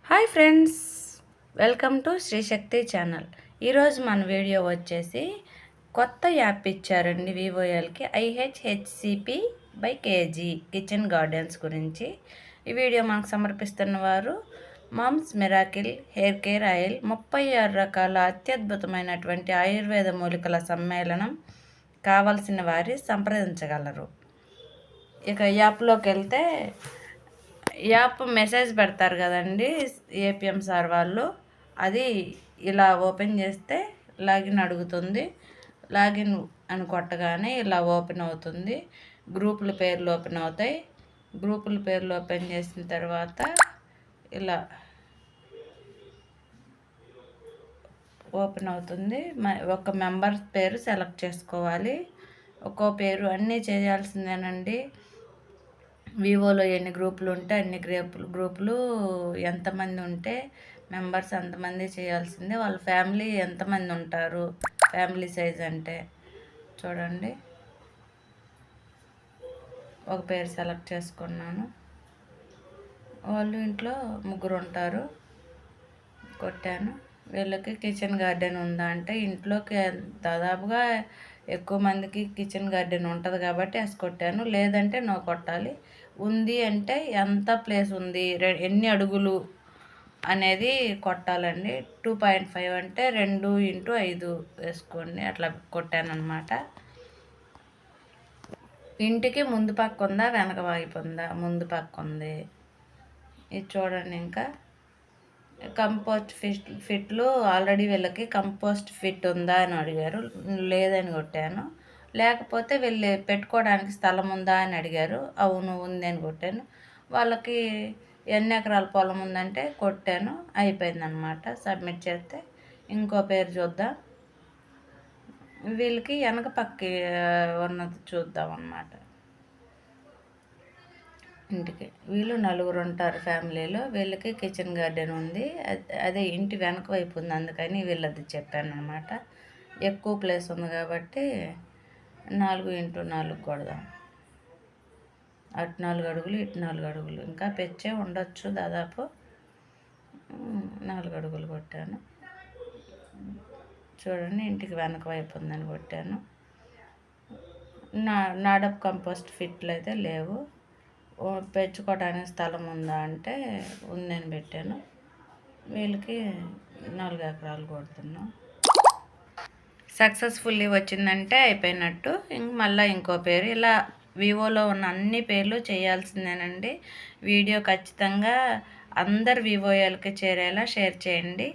Hi friends, welcome to Srishakti channel. ఈరోజు మన video వచ్చేసి కొత్త యాప్ ఇచ్చారండి వివోఎల్కి, IHHCP by KG kitchen gardens గురించి. ఈ వీడియో మనకు సమర్పిస్తున్న వారు mom's miracle hair care oil. 36 రకాల అత్యద్భుతమైనటువంటి ఆయుర్వేద మూలికల సమ్మేళనం. కావలసిన వారి సంప్రదించగలరు. ఇక యాప్లోకి వెళ్తే యాప్ మెసేజ్ పెడతారు కదండి ఏపీఎం సార్ వాళ్ళు, అది ఇలా ఓపెన్ చేస్తే లాగిన్ అడుగుతుంది. లాగిన్ అని కొట్టగానే ఇలా ఓపెన్ అవుతుంది. గ్రూపుల పేర్లు ఓపెన్ అవుతాయి. గ్రూపుల పేర్లు ఓపెన్ చేసిన తర్వాత ఇలా ఓపెన్ అవుతుంది. ఒక మెంబర్ పేరు సెలెక్ట్ చేసుకోవాలి. ఒక్కో పేరు అన్నీ చేయాల్సిందేనండి. వివోలో ఎన్ని గ్రూపులు ఉంటే అన్ని గ్రూపులు ఎంతమంది ఉంటే మెంబర్స్ అంతమంది చేయాల్సిందే. వాళ్ళ ఫ్యామిలీ ఎంతమంది ఉంటారు, ఫ్యామిలీ సైజ్ అంటే చూడండి. ఒక పేరు సెలెక్ట్ చేసుకున్నాను. వాళ్ళు ఇంట్లో 3 ఉంటారు. కొట్టాను. వీళ్ళకి కిచెన్ గార్డెన్ ఉందా అంటే ఇంట్లోకి దాదాపుగా ఎక్కువ మందికి కిచెన్ గార్డెన్ ఉంటుంది కాబట్టి ఎస్ కొట్టాను. లేదంటే నో కొట్టాలి. ఉంది అంటే ఎంత ప్లేస్ ఉంది, ఎన్ని అడుగులు అనేది కొట్టాలండి. 2.5 అంటే 2x5 వేసుకోండి. అట్లా కొట్టాను అనమాట. ఇంటికి ముందు పక్క ఉందా వెనక వైపు ఉందా? ముందు పక్క ఉంది. ఇది చూడండి. ఇంకా కంపోస్ట్ ఫిట్లు ఆల్రెడీ వీళ్ళకి కంపోస్ట్ ఫిట్ ఉందా అని అడిగారు. లేదని కొట్టాను. లేకపోతే వీళ్ళు పెట్టుకోవడానికి స్థలం ఉందా అని అడిగారు. అవును ఉంది అని కొట్టాను. వాళ్ళకి ఎన్ని ఎకరాల పొలం ఉందంటే కొట్టాను. అయిపోయిందనమాట. సబ్మిట్ చేస్తే ఇంకో పేరు చూద్దాం. వీళ్ళకి వెనక పక్క ఉన్నది చూద్దాం అన్నమాట. ఇంటికి వీళ్ళు 4 ఉంటారు ఫ్యామిలీలో. వీళ్ళకి కిచెన్ గార్డెన్ ఉంది. అదే ఇంటి వెనక వైపు ఉంది, అందుకని వీళ్ళది చెప్పాను అనమాట. ఎక్కువ ప్లేస్ ఉంది కాబట్టి 4x4 కొడదాం. అటు 4 అడుగులు ఇటు 4 అడుగులు, ఇంకా పెంచే ఉండొచ్చు. దాదాపు 4 అడుగులు కొట్టాను. చూడండి, ఇంటికి వెనక వైపు ఉందని కొట్టాను. నాడప్ కంపోస్ట్ ఫిట్లు అయితే లేవు. పెంచుకోవడానికి స్థలం ఉందా అంటే ఉందని పెట్టాను. వీళ్ళకి 4 ఎకరాలు కొడుతున్నాం. సక్సెస్ఫుల్లీ వచ్చిందంటే అయిపోయినట్టు. మళ్ళీ ఇంకో పేరు. ఇలా వివోలో ఉన్న అన్ని పేర్లు చేయాల్సిందేనండి. వీడియో ఖచ్చితంగా అందరు వివోఎల్కి చేరేలా షేర్ చేయండి.